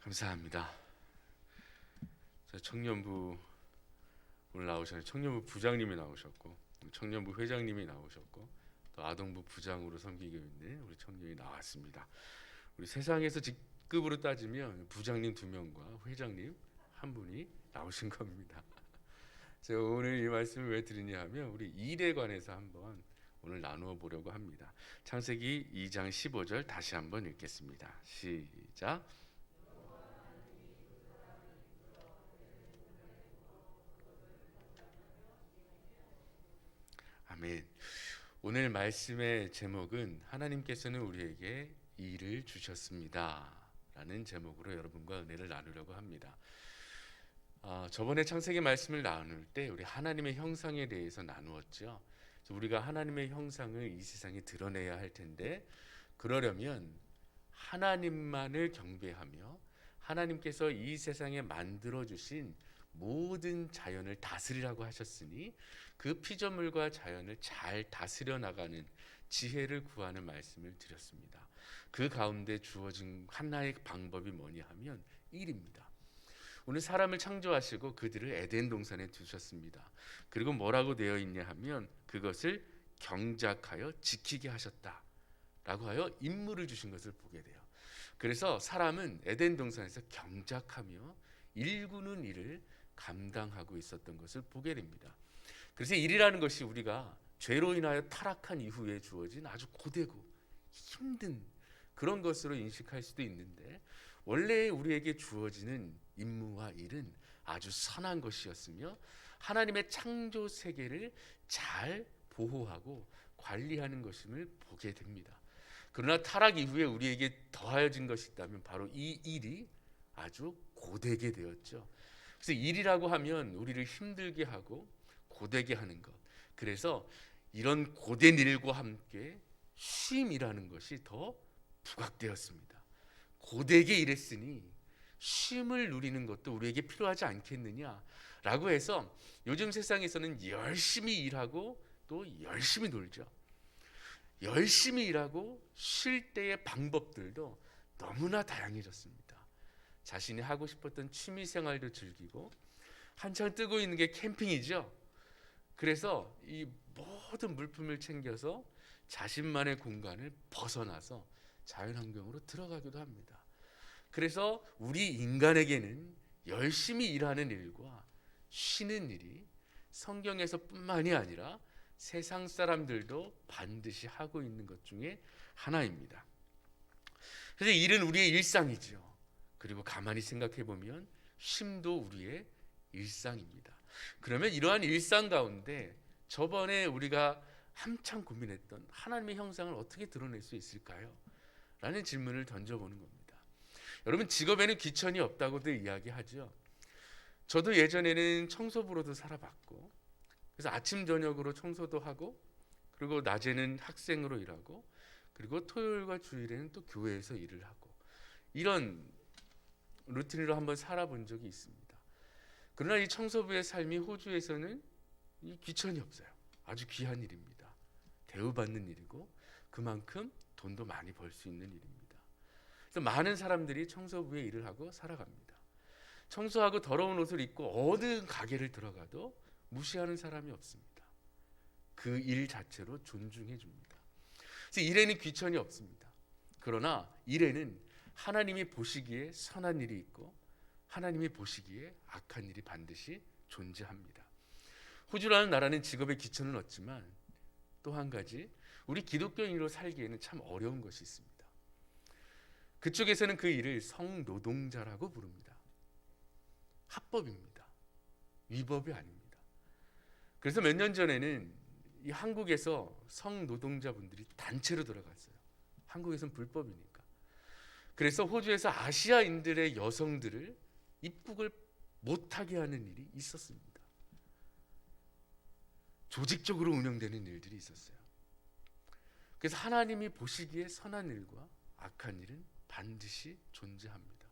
감사합니다. 청년부 오늘 나오셨는데 청년부 부장님이 나오셨고 청년부 회장님이 나오셨고 또 아동부 부장으로 섬기고 있는 우리 청년이 나왔습니다. 우리 세상에서 직급으로 따지면 부장님 2명과 회장님 1분이 나오신 겁니다. 제가 오늘 이 말씀을 왜 드리냐 하면 우리 일에 관해서 한번 오늘 나누어 보려고 합니다. 창세기 2장 15절 다시 한번 읽겠습니다. 시작. 아멘. 오늘 말씀의 제목은 하나님께서는 우리에게 일을 주셨습니다 라는 제목으로 여러분과 은혜를 나누려고 합니다. 저번에 창세기 말씀을 나눌 때 우리 하나님의 형상에 대해서 나누었죠. 우리가 하나님의 형상을 이 세상에 드러내야 할 텐데 그러려면 하나님만을 경배하며 하나님께서 이 세상에 만들어주신 모든 자연을 다스리라고 하셨으니 그 피조물과 자연을 잘 다스려 나가는 지혜를 구하는 말씀을 드렸습니다. 그 가운데 주어진 하나의 방법이 뭐냐 하면 일입니다. 오늘 사람을 창조하시고 그들을 에덴 동산에 두셨습니다. 그리고 뭐라고 되어 있냐 하면 그것을 경작하여 지키게 하셨다라고 하여 임무를 주신 것을 보게 돼요. 그래서 사람은 에덴 동산에서 경작하며 일구는 일을 감당하고 있었던 것을 보게 됩니다. 그래서 일이라는 것이 우리가 죄로 인하여 타락한 이후에 주어진 아주 고되고 힘든 그런 것으로 인식할 수도 있는데 원래 우리에게 주어지는 임무와 일은 아주 선한 것이었으며 하나님의 창조 세계를 잘 보호하고 관리하는 것임을 보게 됩니다. 그러나 타락 이후에 우리에게 더하여진 것이 있다면 바로 이 일이 아주 고되게 되었죠. 그래서 일이라고 하면 우리를 힘들게 하고 고되게 하는 것. 그래서 이런 고된 일과 함께 쉼이라는 것이 더 부각되었습니다. 고되게 일했으니 쉼을 누리는 것도 우리에게 필요하지 않겠느냐라고 해서 요즘 세상에서는 열심히 일하고 또 열심히 놀죠. 열심히 일하고 쉴 때의 방법들도 너무나 다양해졌습니다. 자신이 하고 싶었던 취미 생활도 즐기고 한창 뜨고 있는 게 캠핑이죠. 그래서 이 모든 물품을 챙겨서 자신만의 공간을 벗어나서 자연환경으로 들어가기도 합니다. 그래서 우리 인간에게는 열심히 일하는 일과 쉬는 일이 성경에서뿐만이 아니라 세상 사람들도 반드시 하고 있는 것 중에 하나입니다. 그래서 일은 우리의 일상이죠. 그리고 가만히 생각해 보면 쉼도 우리의 일상입니다. 그러면 이러한 일상 가운데 저번에 우리가 한참 고민했던 하나님의 형상을 어떻게 드러낼 수 있을까요? 라는 질문을 던져보는 겁니다. 여러분 직업에는 귀천이 없다고들 이야기하죠. 저도 예전에는 청소부로도 살아봤고 그래서 아침 저녁으로 청소도 하고 그리고 낮에는 학생으로 일하고 그리고 토요일과 주일에는 또 교회에서 일을 하고 이런 루틴으로 한번 살아본 적이 있습니다. 그러나 이 청소부의 삶이 호주에서는 이 귀천이 없어요. 아주 귀한 일입니다. 대우받는 일이고 그만큼 돈도 많이 벌 수 있는 일입니다. 그래서 많은 사람들이 청소부의 일을 하고 살아갑니다. 청소하고 더러운 옷을 입고 어느 가게를 들어가도 무시하는 사람이 없습니다. 그 일 자체로 존중해 줍니다. 그래서 일에는 귀천이 없습니다. 그러나 일에는 하나님이 보시기에 선한 일이 있고 하나님이 보시기에 악한 일이 반드시 존재합니다. 호주라는 나라는 직업의 귀천은 없지만 또 한 가지 우리 기독교인으로 살기에는 참 어려운 것이 있습니다. 그쪽에서는 그 일을 성노동자라고 부릅니다. 합법입니다. 위법이 아닙니다. 그래서 몇 년 전에는 이 한국에서 성노동자분들이 단체로 들어갔어요. 한국에서는 불법이니까. 그래서 호주에서 아시아인들의 여성들을 입국을 못하게 하는 일이 있었습니다. 조직적으로 운영되는 일들이 있었어요. 그래서 하나님이 보시기에 선한 일과 악한 일은 반드시 존재합니다.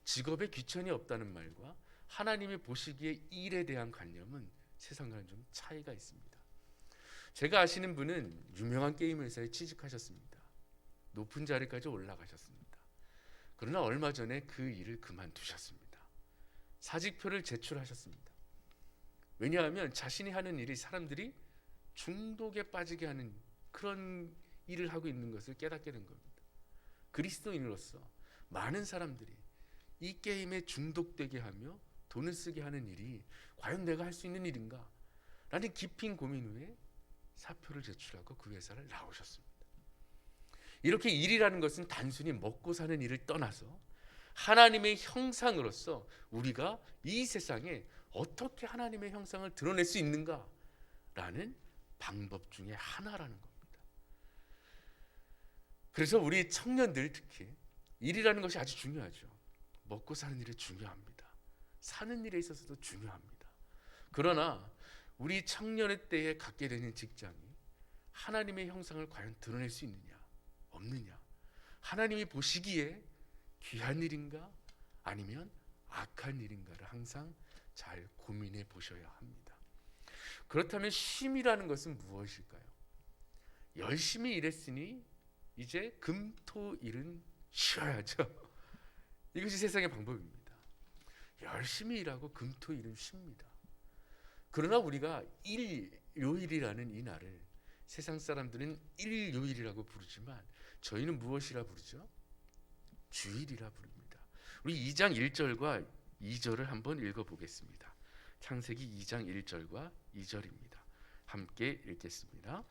직업에 귀천이 없다는 말과 하나님이 보시기에 일에 대한 관념은 세상과는 좀 차이가 있습니다. 제가 아시는 분은 유명한 게임 회사에 취직하셨습니다. 높은 자리까지 올라가셨습니다. 그러나 얼마 전에 그 일을 그만두셨습니다. 사직표를 제출하셨습니다. 왜냐하면 자신이 하는 일이 사람들이 중독에 빠지게 하는 그런 일을 하고 있는 것을 깨닫게 된 겁니다. 그리스도인으로서 많은 사람들이 이 게임에 중독되게 하며 돈을 쓰게 하는 일이 과연 내가 할 수 있는 일인가? 라는 깊은 고민 후에 사표를 제출하고 그 회사를 나오셨습니다. 이렇게 일이라는 것은 단순히 먹고 사는 일을 떠나서 하나님의 형상으로서 우리가 이 세상에 어떻게 하나님의 형상을 드러낼 수 있는가라는 방법 중에 하나라는 겁니다. 그래서 우리 청년들 특히 일이라는 것이 아주 중요하죠. 먹고 사는 일이 중요합니다. 사는 일에 있어서도 중요합니다. 그러나 우리 청년의 때에 갖게 되는 직장이 하나님의 형상을 과연 드러낼 수 있느냐 없느냐, 하나님이 보시기에 귀한 일인가 아니면 악한 일인가를 항상 잘 고민해 보셔야 합니다. 그렇다면 쉼이라는 것은 무엇일까요? 열심히 일했으니 이제 금토일은 쉬어야죠. 이것이 세상의 방법입니다. 열심히 일하고 금토일은 쉽니다. 그러나 우리가 일요일이라는 이 날을 세상 사람들은 일요일이라고 부르지만 저희는 무엇이라 부르죠? 주일이라 부릅니다. 우리 2장 1절과 2절을 한번 읽어보겠습니다. 창세기 2장 1절과 2절입니다. 함께 읽겠습니다.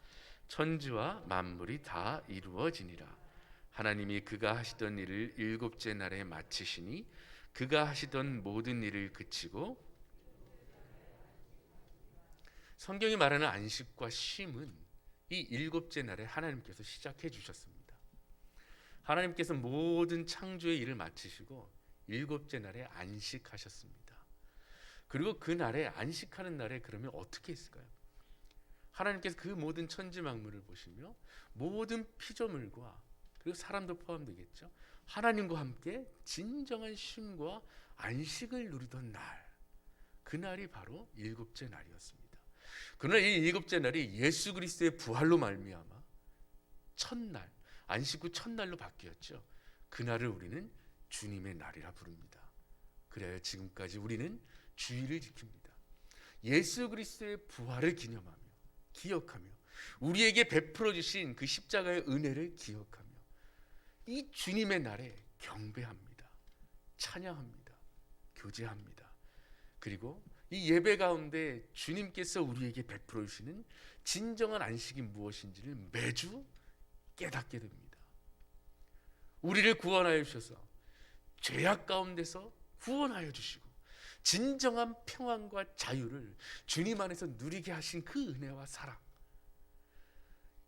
천지와 만물이 다 이루어지니라. 하나님이 그가 하시던 일을 일곱째 날에 마치시니 그가 하시던 모든 일을 그치고. 성경이 말하는 안식과 쉼은 이 일곱째 날에 하나님께서 시작해 주셨습니다. 하나님께서 모든 창조의 일을 마치시고 일곱째 날에 안식하셨습니다. 그리고 그 날에 안식하는 날에 그러면 어떻게 했을까요? 하나님께서 그 모든 천지 만물을 보시며 모든 피조물과 그리고 사람도 포함되겠죠. 하나님과 함께 진정한 쉼과 안식을 누리던 날, 그날이 바로 일곱째 날이었습니다. 그러나 이 일곱째 날이 예수 그리스도의 부활로 말미암아 첫날, 안식 후 첫날로 바뀌었죠. 그날을 우리는 주님의 날이라 부릅니다. 그래야 지금까지 우리는 주일을 지킵니다. 예수 그리스도의 부활을 기념하며 기억하며 우리에게 베풀어 주신 그 십자가의 은혜를 기억하며 이 주님의 날에 경배합니다. 찬양합니다. 교제합니다. 그리고 이 예배 가운데 주님께서 우리에게 베풀어 주시는 진정한 안식이 무엇인지를 매주 깨닫게 됩니다. 우리를 구원하여 주셔서 죄악 가운데서 구원하여 주시고 진정한 평안과 자유를 주님 안에서 누리게 하신 그 은혜와 사랑,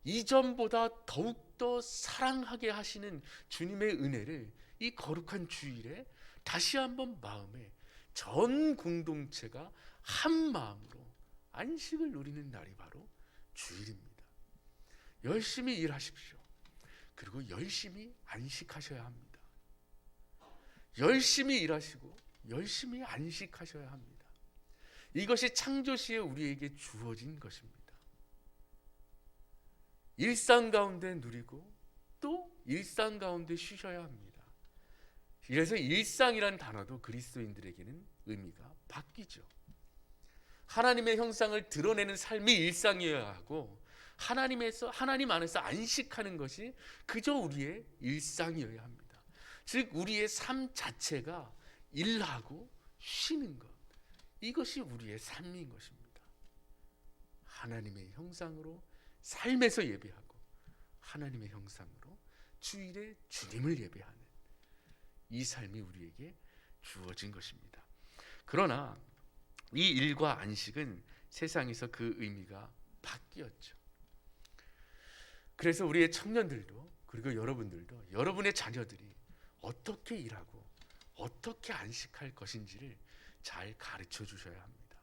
이전보다 더욱더 사랑하게 하시는 주님의 은혜를 이 거룩한 주일에 다시 한번 마음에 전 공동체가 한 마음으로 안식을 누리는 날이 바로 주일입니다. 열심히 일하십시오. 그리고 열심히 안식하셔야 합니다. 열심히 일하시고 열심히 안식하셔야 합니다. 이것이 창조시에 우리에게 주어진 것입니다. 일상 가운데 누리고 또 일상 가운데 쉬셔야 합니다. 그래서 일상이란 단어도 그리스도인들에게는 의미가 바뀌죠. 하나님의 형상을 드러내는 삶이 일상이어야 하고 하나님 안에서 안식하는 것이 그저 우리의 일상이어야 합니다. 즉 우리의 삶 자체가 일하고 쉬는 것, 이것이 우리의 삶인 것입니다. 하나님의 형상으로 삶에서 예배하고 하나님의 형상으로 주일에 주님을 예배하는 이 삶이 우리에게 주어진 것입니다. 그러나 이 일과 안식은 세상에서 그 의미가 바뀌었죠. 그래서 우리의 청년들도 그리고 여러분들도 여러분의 자녀들이 어떻게 일하고 어떻게 안식할 것인지를 잘 가르쳐 주셔야 합니다.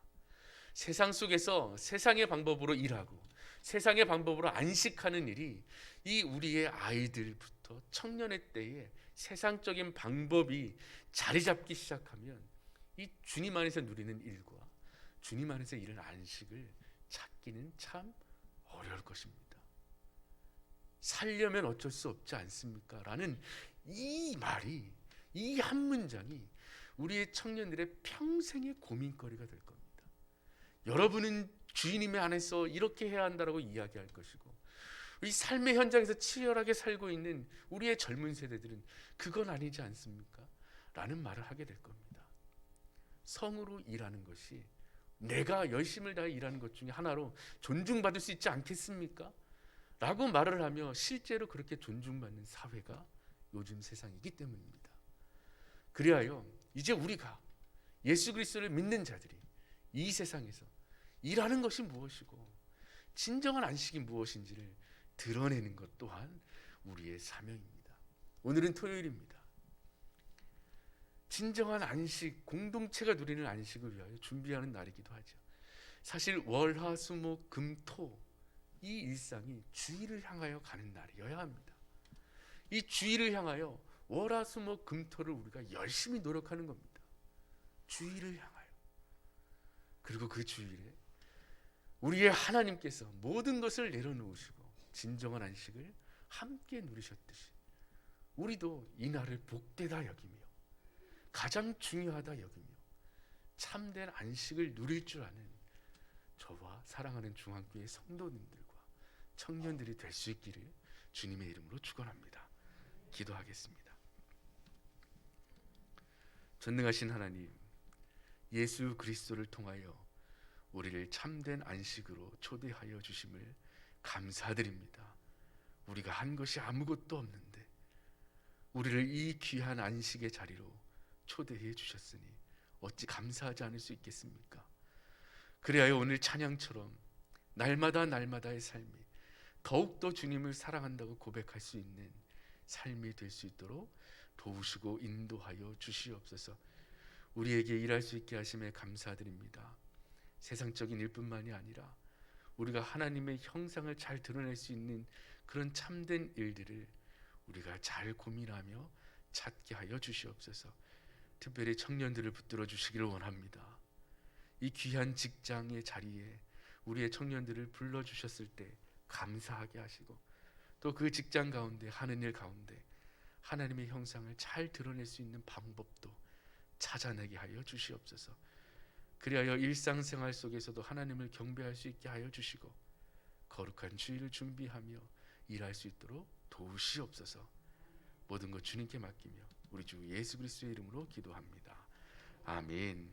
세상 속에서 세상의 방법으로 일하고 세상의 방법으로 안식하는 일이 이 우리의 아이들부터 청년의 때에 세상적인 방법이 자리 잡기 시작하면 이 주님 안에서 누리는 일과 주님 안에서 이런 안식을 찾기는 참 어려울 것입니다. 살려면 어쩔 수 없지 않습니까? 라는 이 말이 이 한 문장이 우리의 청년들의 평생의 고민거리가 될 겁니다. 여러분은 주인님 안에서 이렇게 해야 한다라고 이야기할 것이고, 이 삶의 현장에서 치열하게 살고 있는 우리의 젊은 세대들은 그건 아니지 않습니까? 라는 말을 하게 될 겁니다. 성으로 일하는 것이 내가 열심을 다해 일하는 것 중에 하나로 존중받을 수 있지 않겠습니까? 라고 말을 하며 실제로 그렇게 존중받는 사회가 요즘 세상이기 때문입니다. 그리하여 이제 우리가 예수 그리스도를 믿는 자들이 이 세상에서 일하는 것이 무엇이고 진정한 안식이 무엇인지를 드러내는 것 또한 우리의 사명입니다. 오늘은 토요일입니다. 진정한 안식, 공동체가 누리는 안식을 위하여 준비하는 날이기도 하죠. 사실 월, 화, 수, 목, 금, 토, 이 일상이 주일을 향하여 가는 날이어야 합니다. 이 주일을 향하여 월, 화, 수, 목, 금, 토를 우리가 열심히 노력하는 겁니다. 주일을 향하여. 그리고 그 주일에 우리의 하나님께서 모든 것을 내려놓으시고 진정한 안식을 함께 누리셨듯이 우리도 이 날을 복되다 여기며 가장 중요하다 여기며 참된 안식을 누릴 줄 아는 저와 사랑하는 중앙교회 성도님들과 청년들이 될 수 있기를 주님의 이름으로 축원합니다. 기도하겠습니다. 전능하신 하나님, 예수 그리스도를 통하여 우리를 참된 안식으로 초대하여 주심을 감사드립니다. 우리가 한 것이 아무것도 없는데 우리를 이 귀한 안식의 자리로 초대해 주셨으니 어찌 감사하지 않을 수 있겠습니까? 그리하여 오늘 찬양처럼 날마다 날마다의 삶이 더욱더 주님을 사랑한다고 고백할 수 있는 삶이 될 수 있도록 도우시고 인도하여 주시옵소서. 우리에게 일할 수 있게 하심에 감사드립니다. 세상적인 일뿐만이 아니라 우리가 하나님의 형상을 잘 드러낼 수 있는 그런 참된 일들을 우리가 잘 고민하며 찾게 하여 주시옵소서. 특별히 청년들을 붙들어 주시기를 원합니다. 이 귀한 직장의 자리에 우리의 청년들을 불러주셨을 때 감사하게 하시고 또 그 직장 가운데 하는 일 가운데 하나님의 형상을 잘 드러낼 수 있는 방법도 찾아내게 하여 주시옵소서. 그리하여 일상생활 속에서도 하나님을 경배할 수 있게 하여 주시고 거룩한 주일을 준비하며 일할 수 있도록 도우시옵소서. 모든 것 주님께 맡기며 우리 주 예수 그리스도의 이름으로 기도합니다. 아멘.